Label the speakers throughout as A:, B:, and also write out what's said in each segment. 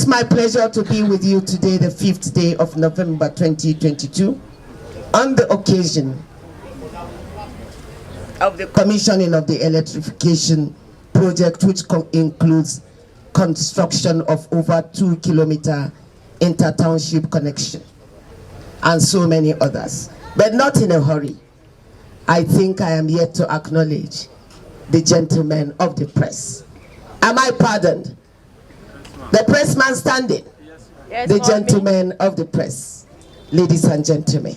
A: my pleasure to be with you today, the 5th day of November 2022, on the occasion of the commissioning of the electrification project, which includes construction of over 2-kilometer inter-township connection and so many others, but not in a hurry. I think I am yet to acknowledge the gentlemen of the press. Am I pardoned? The pressman standing, yes, the gentlemen of the press, ladies and gentlemen.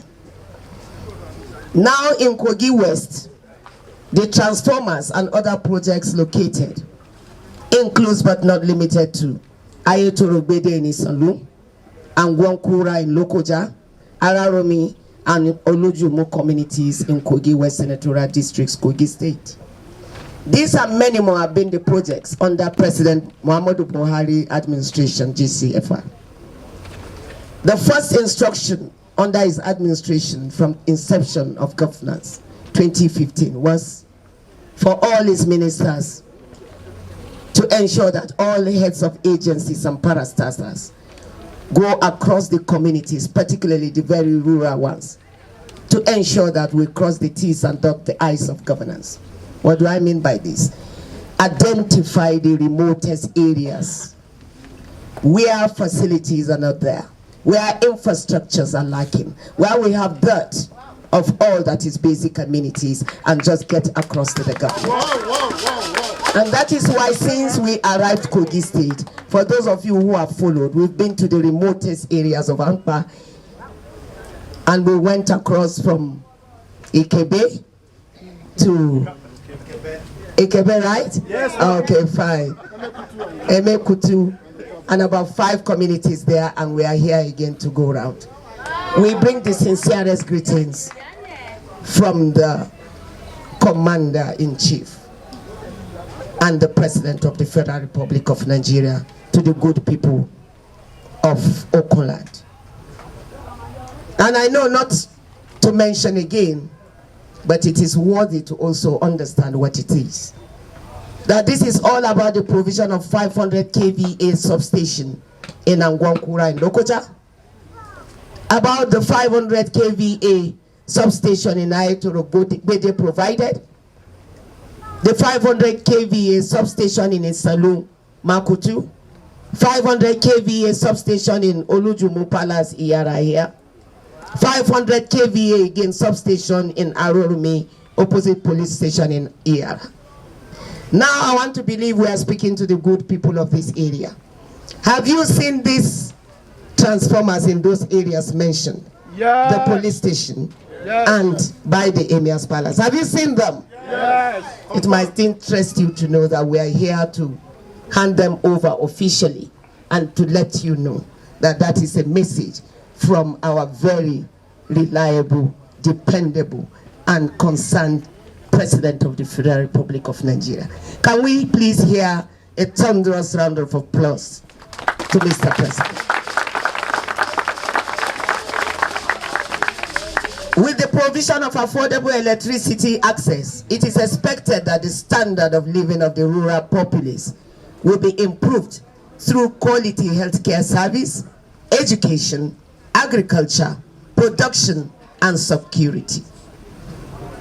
A: Now in Kogi West, the transformers and other projects located includes but not limited to Ayetorogbede in Isalu, and Gwankura in Lokoja, Araromi and Olujumo communities in Kogi West Senatorial Districts, Kogi State. These and many more have been the projects under President Muhammadu Buhari administration, GCFR. The first instruction under his administration from inception of governance, 2015, was for all his ministers to ensure that all heads of agencies and parastatals go across the communities, particularly the very rural ones, to ensure that we cross the T's and dot the I's of governance. What do I mean by this? Identify the remotest areas where facilities are not there, where infrastructures are lacking, where we have dirt of all that is basic amenities, and just get across to the government. And that is why, since we arrived Kogi State, for those of you who have followed, we've been to the remotest areas of Ampa, and we went across from Ikebe to Ikebe, right? Yes. Okay, fine. Emekutu, and about 5 communities there, and we are here again to go around. We bring the sincerest greetings from the Commander-in-Chief and the President of the Federal Republic of Nigeria to the good people of Okoland. And I know not to mention again, but it is worthy to also understand what it is. That this is all about the provision of 500 kVA substation in Angwankura in Lokoja, about the 500 kVA substation in Ayetorogbede provided, the 500 kVA substation in Isalu, Makutu, 500 kVA substation in Olujumu Palace, Iyara here, 500 kVA again substation in Arorumi, opposite police station in Iyara. Now I want to believe we are speaking to the good people of this area. Have you seen these transformers in those areas mentioned? Yes. The police station, yes, and by the Emir's Palace. Have you seen them? Yes. It might interest you to know that we are here to hand them over officially and to let you know that that is a message from our very reliable, dependable, and concerned President of the Federal Republic of Nigeria. Can we please hear a thunderous round of applause to Mr. President? With the provision of affordable electricity access, it is expected that the standard of living of the rural populace will be improved through quality healthcare service, education, agriculture, production, and security.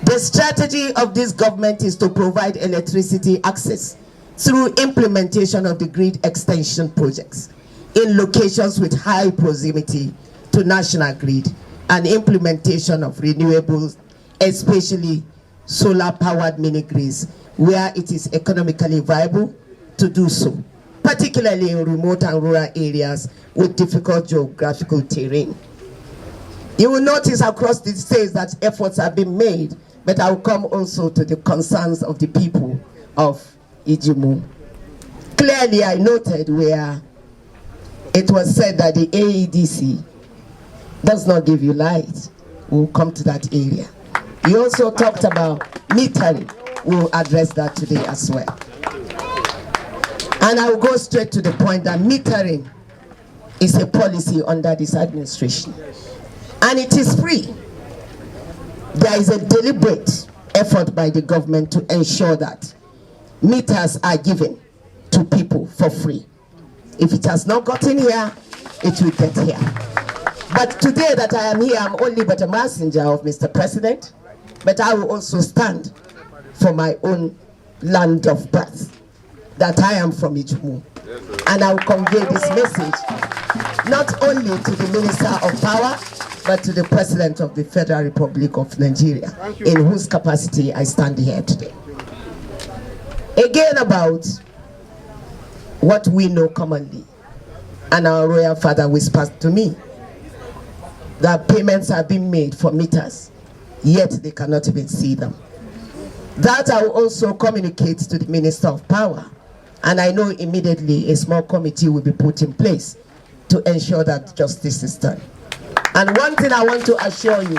A: The strategy of this government is to provide electricity access through implementation of the grid extension projects in locations with high proximity to national grid, and implementation of renewables, especially solar-powered mini-grids, where it is economically viable to do so, particularly in remote and rural areas with difficult geographical terrain. You will notice across the states that efforts have been made, but I will come also to the concerns of the people of Ijumu. Clearly, I noted where it was said that the AEDC does not give you light. We'll come to that area. You also talked about metering. We'll address that today as well. And I will go straight to the point that metering is a policy under this administration. And it is free. There is a deliberate effort by the government to ensure that meters are given to people for free. If it has not gotten here, it will get here. But today that I am here, I'm only but a messenger of Mr. President, but I will also stand for my own land of birth, that I am from Ijumu. And I will convey this message not only to the Minister of Power, but to the President of the Federal Republic of Nigeria, in whose capacity I stand here today. Again, about what we know commonly, and our royal father whispers to me, that payments have been made for meters, yet they cannot even see them. That I will also communicate to the Minister of Power, and I know immediately a small committee will be put in place to ensure that justice is done. And one thing I want to assure you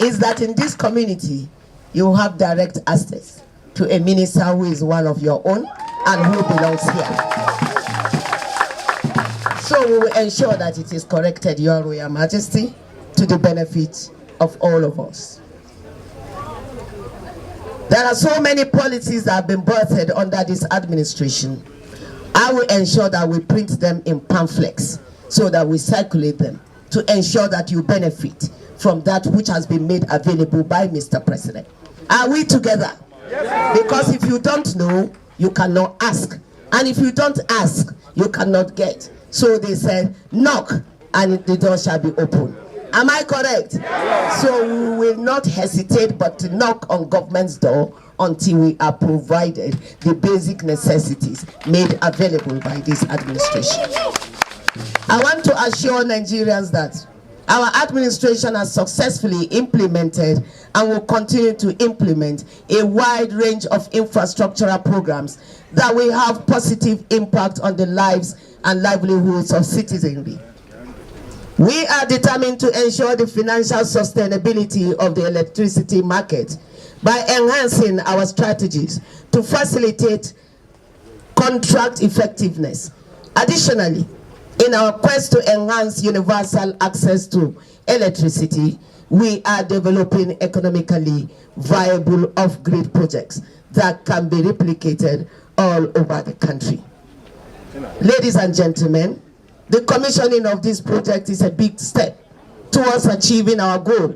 A: is that in this community, you have direct access to a minister who is one of your own and who belongs here. So we will ensure that it is corrected, Your Royal Majesty, to the benefit of all of us. There are so many policies that have been birthed under this administration. I will ensure that we print them in pamphlets so that we circulate them to ensure that you benefit from that which has been made available by Mr. President. Are we together? Yes. Because if you don't know, you cannot ask. And if you don't ask, you cannot get. So they said, knock and the door shall be open. Am I correct? Yes. So we will not hesitate but to knock on government's door until we are provided the basic necessities made available by this administration. I want to assure Nigerians that our administration has successfully implemented and will continue to implement a wide range of infrastructural programs that will have positive impact on the lives and livelihoods of citizenry. We are determined to ensure the financial sustainability of the electricity market by enhancing our strategies to facilitate contract effectiveness. Additionally, in our quest to enhance universal access to electricity, we are developing economically viable off-grid projects that can be replicated all over the country. Ladies and gentlemen, the commissioning of this project is a big step towards achieving our goal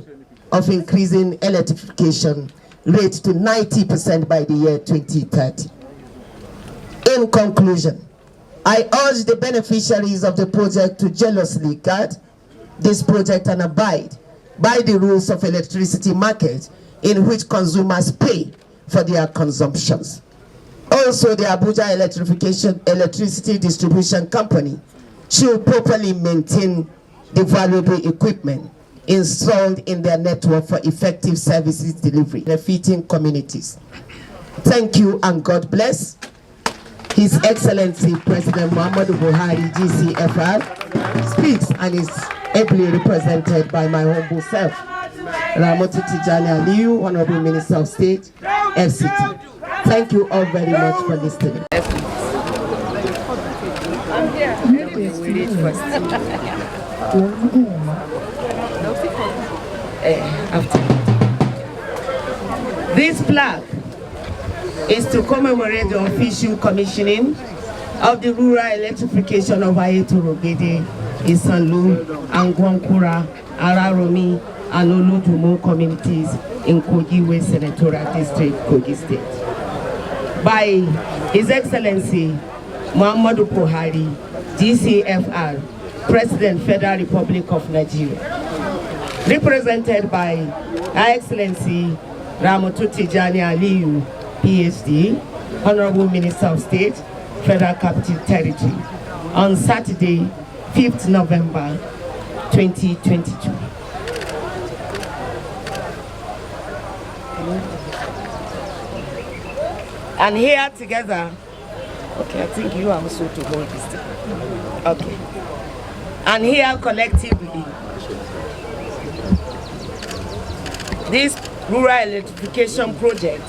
A: of increasing electrification rate to 90% by the year 2030. In conclusion, I urge the beneficiaries of the project to jealously guard this project and abide by the rules of electricity market in which consumers pay for their consumptions. Also, the Abuja Electricity Distribution Company should properly maintain the valuable equipment installed in their network for effective services delivery, benefiting communities. Thank you and God bless. His Excellency President Muhammadu Buhari, GCFR, speaks and is ably represented by my humble self, Ramatu Tijjani Aliyu, Honorable Minister of State, FCT. Thank you all very much for listening.
B: I'm here. We read first.
A: This plaque is to commemorate the official commissioning of the rural electrification of Ayetoro-Gede, Isanlu, Angwankura, Araromi, and Oludumo communities in Kogi West Senatorial District, Kogi State. By His Excellency Muhammadu Buhari, GCFR, President, Federal Republic of Nigeria. Represented by Her Excellency Ramatu Tijjani Aliyu, PhD, Honorable Minister of State, Federal Capital Territory, on Saturday, 5th November, 2022. And here together, okay, I think you are also to hold this thing. Okay. And here collectively, this rural electrification project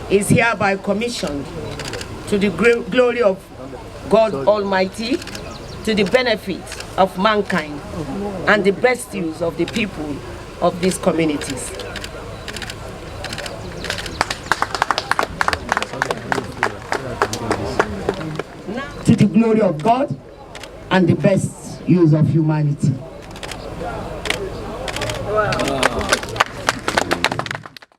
A: is hereby commissioned to the glory of God Almighty, to the benefit of mankind and the best use of the people of these communities. Now, to the glory of God and the best use of humanity.
B: Wow.